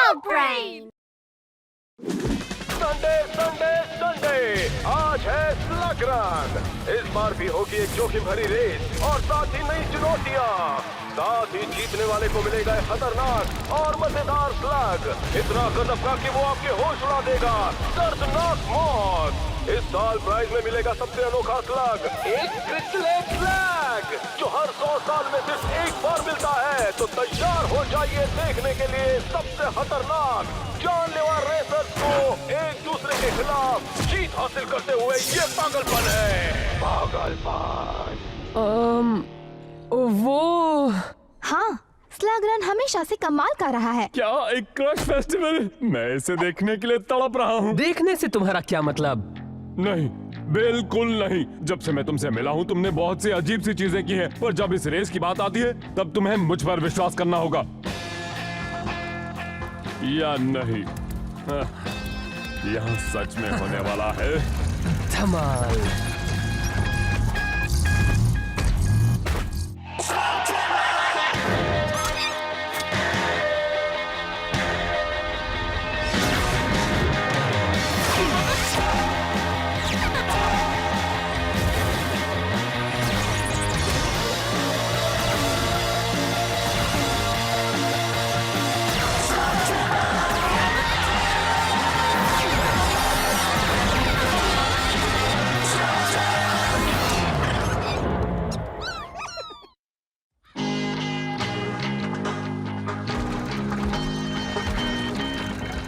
Dog Brain! Sunday Sunday Sunday आज है slug run. इस बार भी होगी एक जोखिम भरी रेस और साथ ही नई चुनौतियाँ। साथ ही जीतने वाले को मिलेगा एक खतरनाक और मजेदार स्लग, इतना खतरनाक कि वो आपके होश उड़ा देगा। दर्दनाक मौत। इस साल प्राइज में मिलेगा सबसे अनोखा स्लग, एक क्रिस्टलेट स्लग जो हर 100 साल में सिर्फ एक बार मिलता है। तो तैयार हो जाइए देखने के लिए सबसे खतरनाक जानलेवा रेसर्स को एक दूसरे के खिलाफ जीत हासिल करते हुए। ये पागलपन है, पागलपन। वो हाँ, स्लग रन हमेशा से कमाल का रहा है। क्या एक क्रश फेस्टिवल? मैं इसे देखने के लिए तड़प रहा हूँ। देखने से तुम्हारा क्या मतलब? नहीं, बिल्कुल नहीं। जब से मैं तुमसे मिला हूँ तुमने बहुत सी अजीब सी चीजें की हैं, पर जब इस रेस की बात आती है तब तुम्हें मुझ पर विश्वास करना होगा या नहीं। यहाँ सच में होने वाला है धमाल।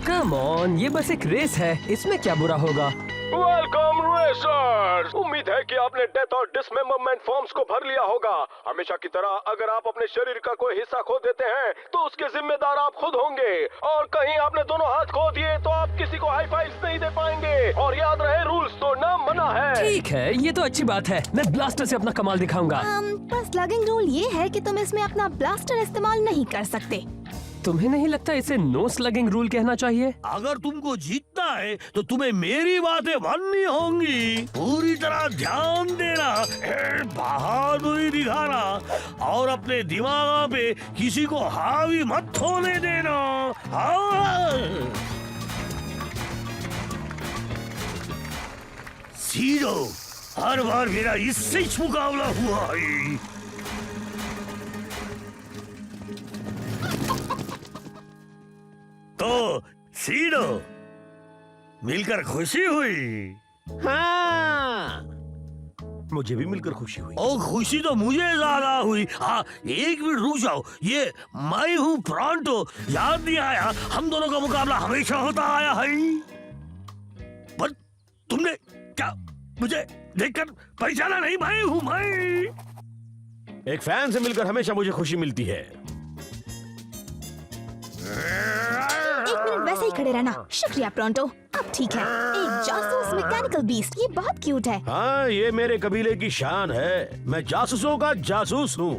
कम ऑन, ये बस एक रेस है, इसमें क्या बुरा होगा? Welcome racers. उम्मीद है कि आपने डेथ और डिसमेंबरमेंट फॉर्म्स को भर लिया होगा। हमेशा की तरह अगर आप अपने शरीर का कोई हिस्सा खो देते हैं तो उसके जिम्मेदार आप खुद होंगे, और कहीं आपने दोनों हाथ खो दिए तो आप किसी को हाई फाइव्स नहीं दे पाएंगे। और याद रहे, रूल्स तोड़ना मना है। ठीक है, ये तो अच्छी बात है। मैं ब्लास्टर से अपना कमाल दिखाऊंगा। पर स्लगिंग रूल ये है कि तुम इसमें अपना ब्लास्टर इस्तेमाल नहीं कर सकते। तुम्हें नहीं लगता इसे नो स्लगिंग रूल कहना चाहिए? अगर तुमको जीतना है तो तुम्हें मेरी बातें माननी होंगी। पूरी तरह ध्यान देना, बहादुरी दिखाना और अपने दिमाग पे किसी को हावी मत होने देना। सीधो हर बार मेरा इससे ही मुकाबला हुआ है। तो सीडो मिलकर खुशी हुई। हाँ, मुझे भी मिलकर खुशी हुई। और खुशी तो मुझे ज्यादा हुई। हाँ, एक मिनट रुक जाओ। ये मैं हूँ प्रॉन्टो, याद नहीं आया? हम दोनों का मुकाबला हमेशा होता आया है। पर तुमने क्या मुझे देखकर पहचाना नहीं? मैं हूँ मैं। एक फैन से मिलकर हमेशा मुझे खुशी मिलती है। एक मिनट वैसे ही खड़े रहना। शुक्रिया प्रोंटो। अब ठीक है। एक जासूस मैकेनिकल बीस्ट, ये बहुत क्यूट है। हाँ, ये मेरे कबीले की शान है। मैं जासूसों का जासूस हूँ,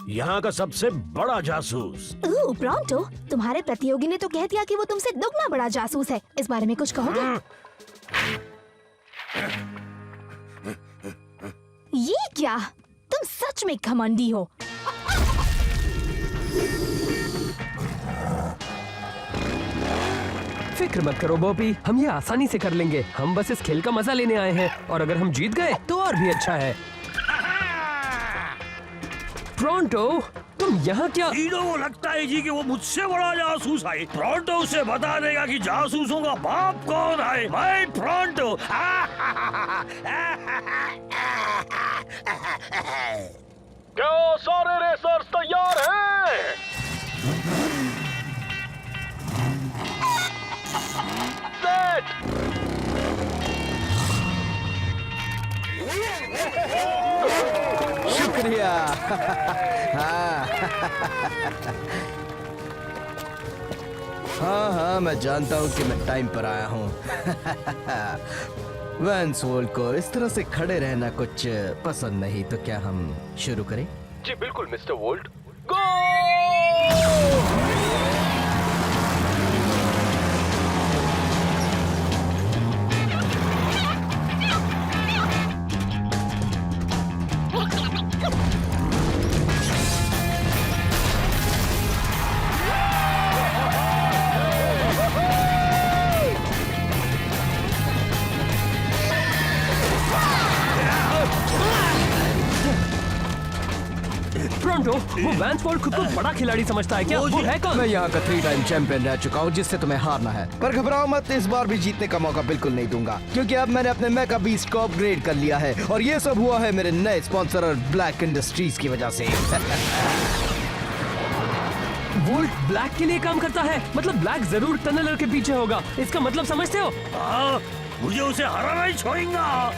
यहाँ का सबसे बड़ा जासूस। ओह प्रोंटो, तुम्हारे प्रतियोगी ने तो कह दिया कि वो तुमसे दुगना बड़ा जासूस है। इस बारे में कुछ कहोगे? ये क्या? तुम सच में घमंडी हो। फिक्र मत करो बॉबी, हम ये आसानी से कर लेंगे। हम बस इस खेल का मजा लेने आए हैं, और अगर हम जीत गए तो और भी अच्छा है। प्रॉन्टो, तुम यहाँ क्या? सीडो को लगता है जी कि वो मुझसे बड़ा जासूस है। प्रॉन्टो उसे बता देगा कि जासूसों का बाप कौन है। मैं प्रॉन्टो। क्या सारे रेसर्स तैयार हैं? सेट। शुक्रिया। हाँ, मैं जानता हूँ कि मैं टाइम पर आया हूँ। वैंस वोल्ट को इस तरह से खड़े रहना कुछ पसंद नहीं, तो क्या हम शुरू करें? जी बिल्कुल मिस्टर वोल्ट। गो! वो वैंसफोर्ड खुद को बड़ा खिलाड़ी समझता है क्या? वो है कौन? मैं यहाँ का 3 टाइम चैंपियन रह चुका हूँ, जिससे तुम्हें हारना है। पर घबराओ मत, इस बार भी जीतने का मौका बिल्कुल नहीं दूंगा, क्योंकि अब मैंने अपने मेगा बीस्ट को अपग्रेड कर लिया है और ये सब हुआ है मेरे नए स्पॉन्सर ब्लैक इंडस्ट्रीज की वजह से। वोल्ट ब्लैक के लिए काम करता है, मतलब ब्लैक जरूर टनलर के पीछे होगा। इसका मतलब समझते हो? मुझे उसे हराना ही छोड़ेगा।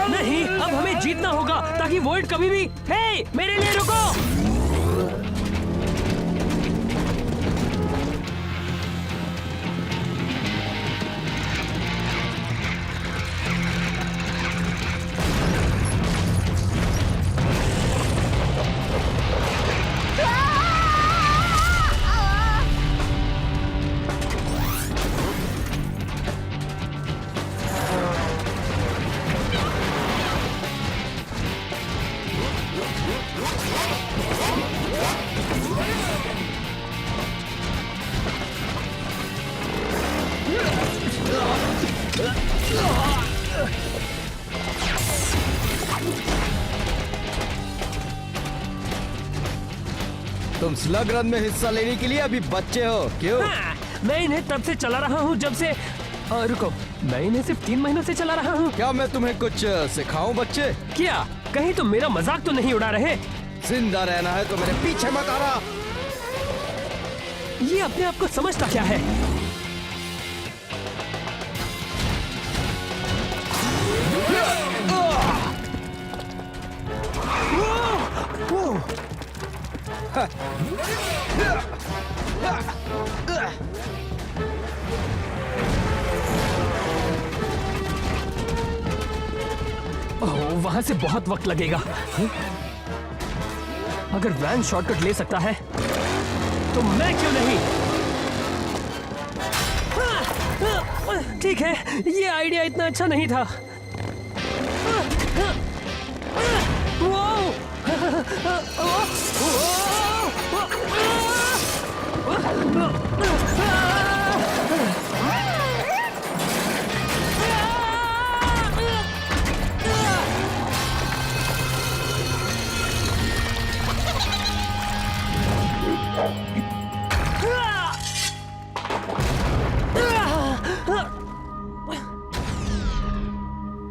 नहीं, अब हमें जीतना होगा ताकि वोल्ट कभी भी। हे, मेरे लिए रुको। तुम स्लग रन में हिस्सा लेने के लिए अभी बच्चे हो, क्यों? हाँ, मैं इन्हें तब से चला रहा हूँ जब से रुको, मैं इन्हें सिर्फ 3 महीनों से चला रहा हूँ। क्या मैं तुम्हें कुछ सिखाऊं बच्चे? क्या कहीं तुम मेरा मजाक तो नहीं उड़ा रहे? जिंदा रहना है तो मेरे पीछे मत आना। ये अपने आप को समझता क्या है? वहां से बहुत वक्त लगेगा। अगर वैन शॉर्टकट ले सकता है तो मैं क्यों नहीं? ठीक है, ये आइडिया इतना अच्छा नहीं था।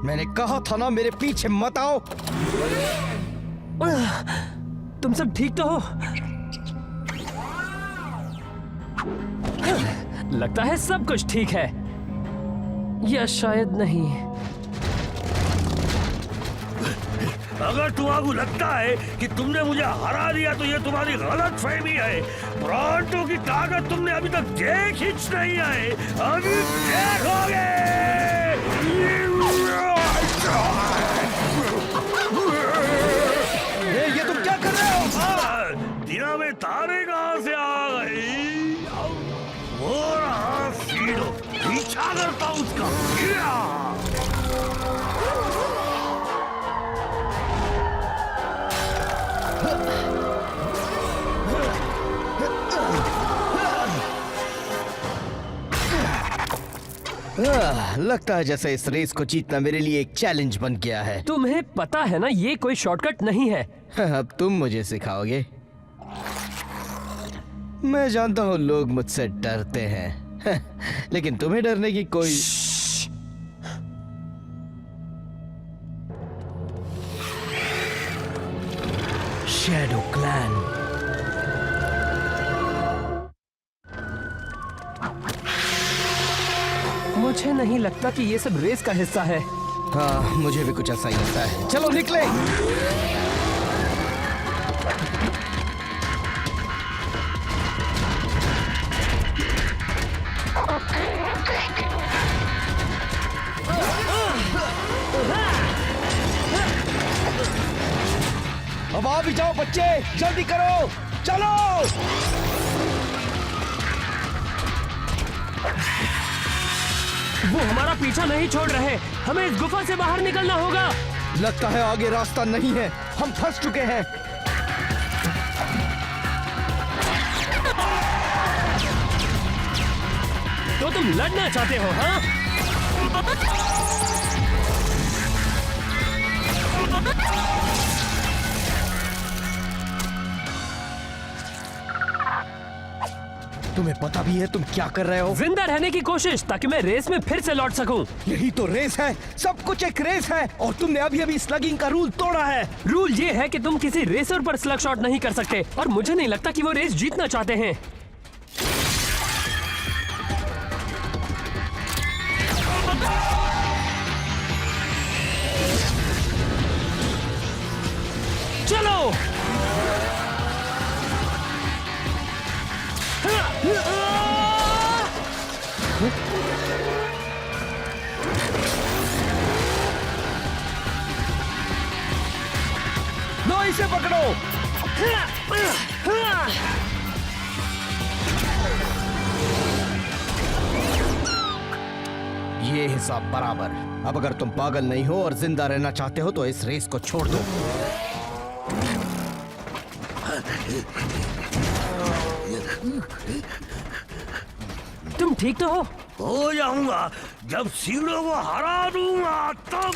मैंने कहा था ना, मेरे पीछे मत आओ। तुम सब ठीक तो हो? लगता है सब कुछ ठीक है, या शायद नहीं। अगर तुम्हारा लगता है कि तुमने मुझे हरा दिया तो ये तुम्हारी गलत फहमी है। ब्रॉन्टो की ताकत तुमने अभी तक देख ही नहीं है, अभी देखोगे। ये तुम क्या कर रहे हो? दिया में तारे कहां से आ गई? वो रहा सीडो, पीछा करता हूं उसका। लगता है जैसे इस रेस को जीतना मेरे लिए एक चैलेंज बन गया है। तुम्हें पता है ना, ये कोई शॉर्टकट नहीं है। अब तुम मुझे सिखाओगे? मैं जानता हूँ लोग मुझसे डरते हैं, लेकिन तुम्हें डरने की कोई। Shadow clan. मुझे नहीं लगता कि ये सब रेस का हिस्सा है। हाँ, मुझे भी कुछ ऐसा ही लगता है। चलो निकले। अब आ भी जाओ बच्चे, जल्दी करो, चलो। वो हमारा पीछा नहीं छोड़ रहे, हमें इस गुफा से बाहर निकलना होगा। लगता है आगे रास्ता नहीं है, हम फंस चुके हैं। तो तुम लड़ना चाहते हो, हाँ? तुम्हें पता भी है तुम क्या कर रहे हो? जिंदा रहने की कोशिश, ताकि मैं रेस में फिर से लौट सकूं। यही तो रेस है, सब कुछ एक रेस है, और तुमने अभी अभी स्लगिंग का रूल तोड़ा है। रूल ये है कि तुम किसी रेसर पर स्लग शॉट नहीं कर सकते, और मुझे नहीं लगता कि वो रेस जीतना चाहते हैं। चलो। लो इसे पकड़ो। ये हिसाब बराबर। अब अगर तुम पागल नहीं हो और जिंदा रहना चाहते हो तो इस रेस को छोड़ दो। तुम ठीक तो हो? हो जाऊंगा जब सीढ़ों को हरा दूंगा तब।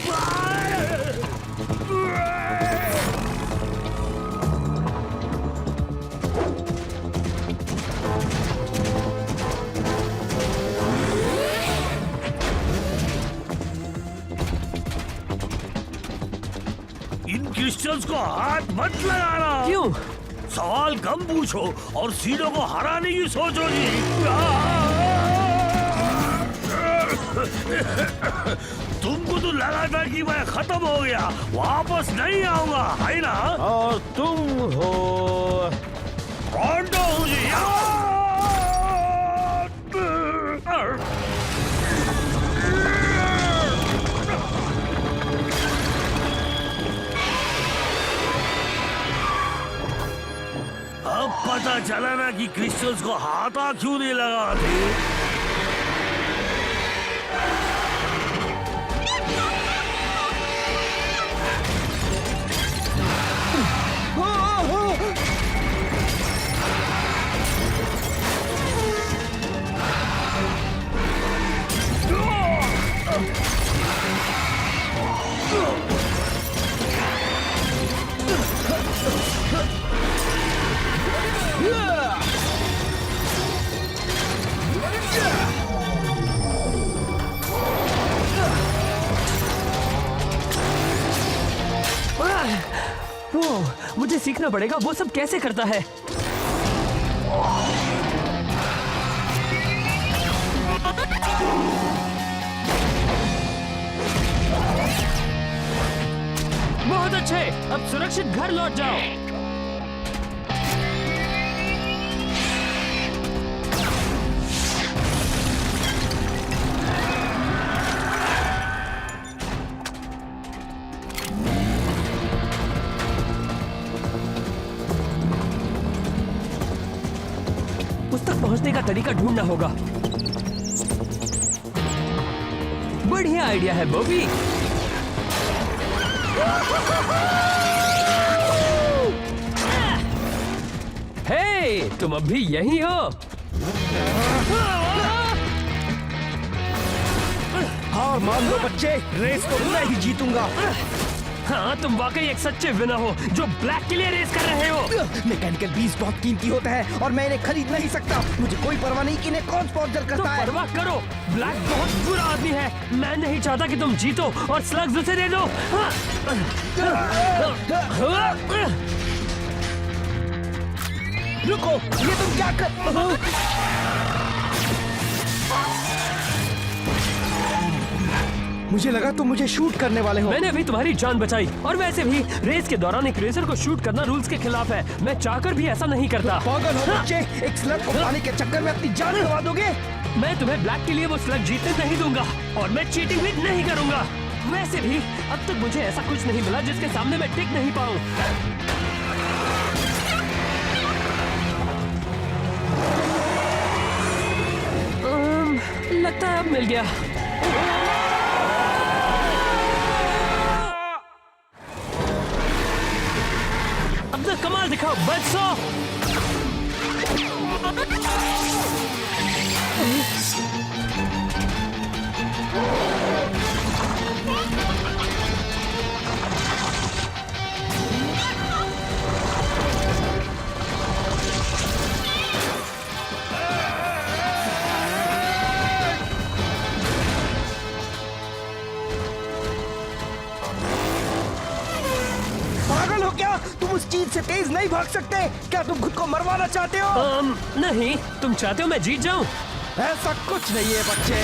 इन क्रिस्टल्स को हाथ मत लगाना। क्यों? सवाल कम पूछो और सीढ़ों को हराने की सोचो जी। तुमको तो लगा था कि मैं खत्म हो गया, वापस नहीं आऊंगा, है ना? और तुम हो प्रोंटो हूँ जी। अब पता चला ना कि क्रिस्टल्स को हाथा क्यों नहीं लगाते। मुझे सीखना पड़ेगा वो सब कैसे करता है। बहुत अच्छे, अब सुरक्षित घर लौट जाओ। उस तक पहुंचने का तरीका ढूंढना होगा। बढ़िया आइडिया है बॉबी। हे, तुम अब भी यही हो? हार मान लो बच्चे, रेस तो मैं ही जीतूंगा। हाँ, तुम वाकई एक सच्चे विनर हो जो ब्लैक के लिए रेस कर रहे हो। मैकेनिकल बीस्ट बहुत कीमती होता है और मैं इन्हें खरीद नहीं सकता। मुझे कोई परवाह नहीं कि इन्हें कौन स्पॉन्सर तुम करता है। परवाह करो, ब्लैक बहुत बुरा आदमी है। मैं नहीं चाहता कि तुम जीतो और स्लग्स उसे दे दो। रुको, ये तुम क्या कर? मुझे लगा तुम मुझे शूट करने वाले हो। मैंने अभी तुम्हारी जान बचाई, और वैसे भी रेस के दौरान एक रेसर को शूट करना रूल्स के खिलाफ है। मैं चाहकर भी ऐसा नहीं करता। पागल हो बच्चे, एक स्लग को पाने के चक्कर में अपनी जान गंवा दोगे। मैं तुम्हें ब्लैक के लिए वो स्लग जीतने नहीं दूंगा, और मैं चीटिंग भी नहीं करूंगा। वैसे भी अब तक मुझे ऐसा कुछ नहीं मिला जिसके सामने मैं टिक नहीं पाऊं। लगता है अब मिल गया। अब तो कमाल दिखाओ बच्चों। मुझसे तेज नहीं भाग सकते? क्या तुम खुद को मरवाना चाहते हो? नहीं, तुम चाहते हो मैं जीत जाऊं? ऐसा कुछ नहीं है बच्चे।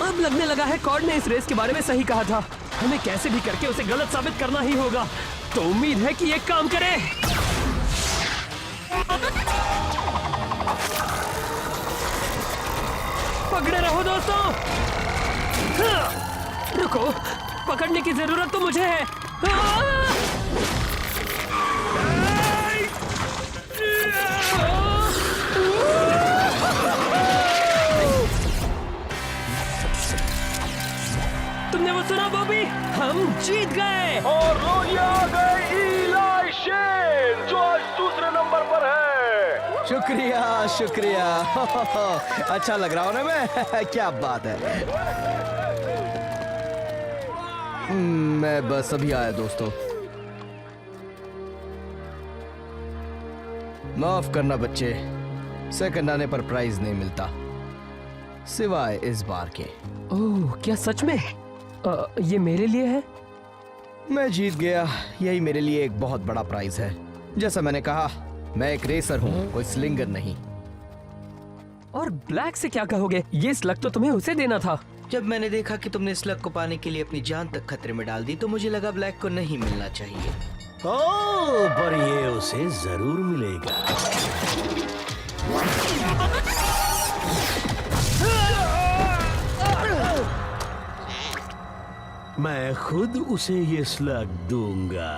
अब लगने लगा है कॉर्ड ने इस रेस के बारे में सही कहा था। हमें कैसे भी करके उसे गलत साबित करना ही होगा। तो उम्मीद है कि ये काम करे। पकड़े रहो दोस्तों। रुको, पकड़ने की जरूरत तो मुझे है। तुमने वो सुना बॉबी? हम जीत गए। और रोज आ गए इलाई शेन जो आज दूसरे नंबर पर है। शुक्रिया शुक्रिया। अच्छा लग रहा हूँ ना मैं? क्या बात है। मैं बस अभी आया दोस्तों। माफ करना बच्चे, सेकंड आने पर प्राइज नहीं मिलता, सिवाय इस बार के। ओह, क्या सच में? ये मेरे लिए है? मैं जीत गया, यही मेरे लिए एक बहुत बड़ा प्राइज है। जैसा मैंने कहा, मैं एक रेसर हूँ, कोई स्लिंगर नहीं। और ब्लैक से क्या कहोगे? ये स्लग तो तुम्हें उसे देना था। जब मैंने देखा कि तुमने स्लग को पाने के लिए अपनी जान तक खतरे में डाल दी, तो मुझे लगा ब्लैक को नहीं मिलना चाहिए। ओह, पर ये उसे जरूर मिलेगा। मैं खुद उसे ये स्लग दूंगा।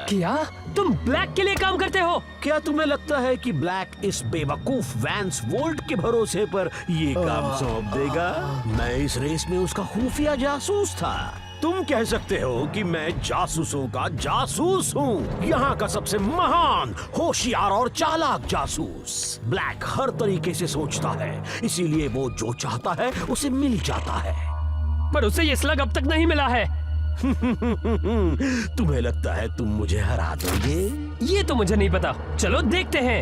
क्या तुम ब्लैक के लिए काम करते हो? क्या तुम्हें लगता है कि ब्लैक इस बेवकूफ वैंस वोल्ट के भरोसे पर ये काम सौंप देगा? मैं इस रेस में उसका खुफिया जासूस था। तुम कह सकते हो कि मैं जासूसों का जासूस हूँ, यहाँ का सबसे महान, होशियार और चालाक जासूस। ब्लैक हर तरीके से सोचता है, इसीलिए वो जो चाहता है उसे मिल जाता है। पर उसे ये स्लग अब तक नहीं मिला है। तुम्हें लगता है तुम मुझे हरा दोगे? ये तो मुझे नहीं पता। चलो देखते हैं।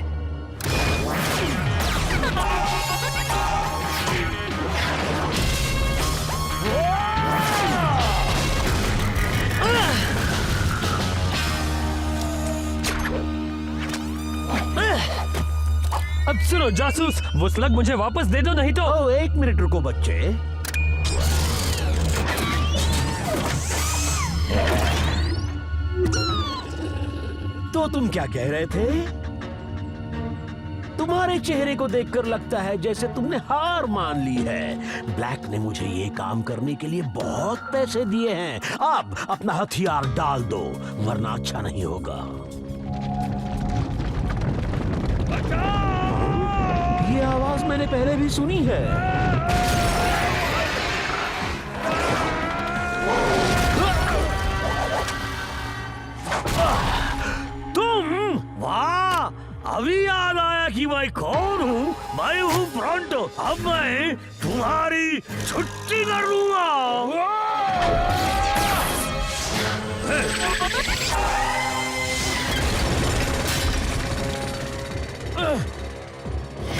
अब सुनो जासूस, वो स्लग मुझे वापस दे दो, नहीं तो। ओह, एक मिनट रुको बच्चे। तो तुम क्या कह रहे थे? तुम्हारे चेहरे को देखकर लगता है जैसे तुमने हार मान ली है। ब्लैक ने मुझे ये काम करने के लिए बहुत पैसे दिए हैं। अब अपना हथियार डाल दो, वरना अच्छा नहीं होगा। ये आवाज मैंने पहले भी सुनी है। तुम? वाह, अभी याद आया कि मैं कौन हूँ। मैं हूँ प्रोंटो। अब मैं तुम्हारी छुट्टी कर लूंगा।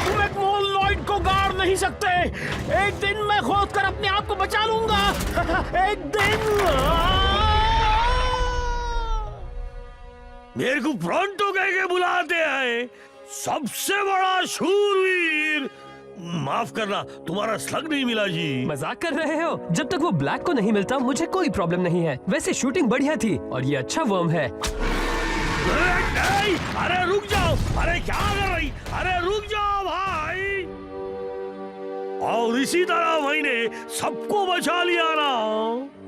तुम एक मोल लॉयड को गाड़ नहीं सकते। एक दिन मैं खोद कर अपने आप को बचा लूंगा। एक दिन। मेरे को प्रोंटो कह के बुलाते हैं, सबसे बड़ा शूरवीर। माफ करना, तुम्हारा स्लग नहीं मिला जी। मजाक कर रहे हो? जब तक वो ब्लैक को नहीं मिलता मुझे कोई प्रॉब्लम नहीं है। वैसे शूटिंग बढ़िया थी और ये अच्छा वर्म है। नहीं, अरे रुक जाओ। अरे क्या कर रही? अरे रुक जाओ भाई। और इसी तरह मैंने सबको बचा लिया ना।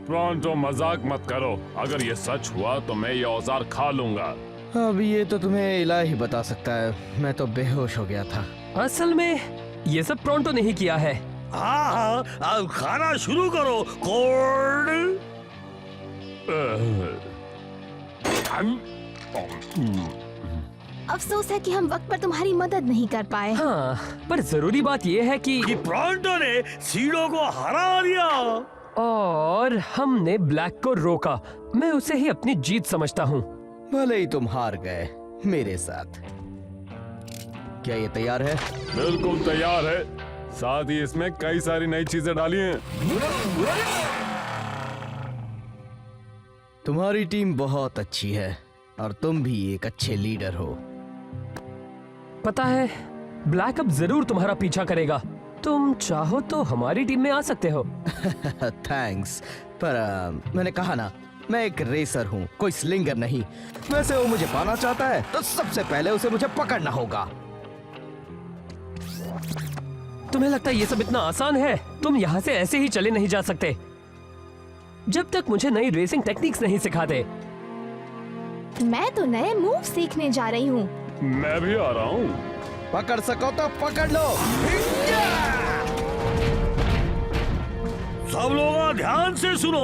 प्रोंटो, मजाक मत करो। अगर ये सच हुआ तो मैं ये औजार खा लूंगा। अब ये तो तुम्हें इलाही बता सकता है, मैं तो बेहोश हो गया था। असल में ये सब प्रोंटो नहीं किया है। हाँ हाँ, अब खाना शुरू करो कॉर्ड। अफसोस है कि हम वक्त पर तुम्हारी मदद नहीं कर पाए। हाँ, पर जरूरी बात ये है कि प्रोंटो ने सीडो को हरा दिया और हमने ब्लैक को रोका। मैं उसे ही अपनी जीत समझता हूँ। भले ही तुम हार गए मेरे साथ। क्या ये तैयार है? बिल्कुल तैयार है। साथ ही इसमें कई सारी नई चीजें डाली हैं। तुम्हारी टीम बहुत अच्छी है और तुम भी एक अच्छे लीडर हो। पता है, ब्लैक अब जरूर तुम्हारा पीछा करेगा। तुम चाहो तो हमारी टीम में आ सकते हो। थैंक्स, पर मैंने कहा ना, मैं एक रेसर हूँ, कोई स्लिंगर नहीं। वैसे वो मुझे पाना चाहता है तो सबसे पहले उसे मुझे पकड़ना होगा। तुम्हें लगता है ये सब इतना आसान है? तुम यहाँ से ऐसे ही चले नहीं जा सकते जब तक मुझे नई रेसिंग टेक्निक्स नहीं सिखाते। मैं तो नए मूव सीखने जा रही हूँ। मैं भी आ रहा हूँ। पकड़ सको तो पकड़ लो। सब लोग ध्यान से सुनो।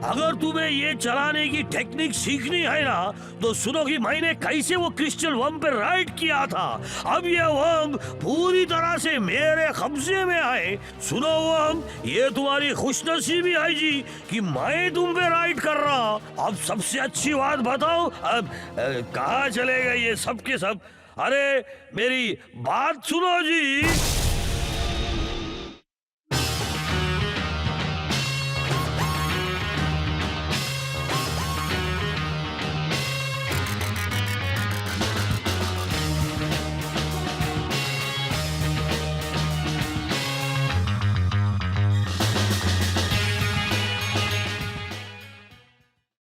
अगर तुम्हें ये चलाने की टेक्निक सीखनी है ना, तो सुनो कि मैंने कैसे वो क्रिस्टल वर्म पे राइड किया था। अब ये वर्म पूरी तरह से मेरे कब्जे में आए। सुनो वर्म, ये तुम्हारी खुशनसीबी है जी कि मैं तुम पे राइड कर रहा। अब सबसे अच्छी बात बताओ, अब कहाँ चले गए ये सब के सब? अरे मेरी बात सुनो जी।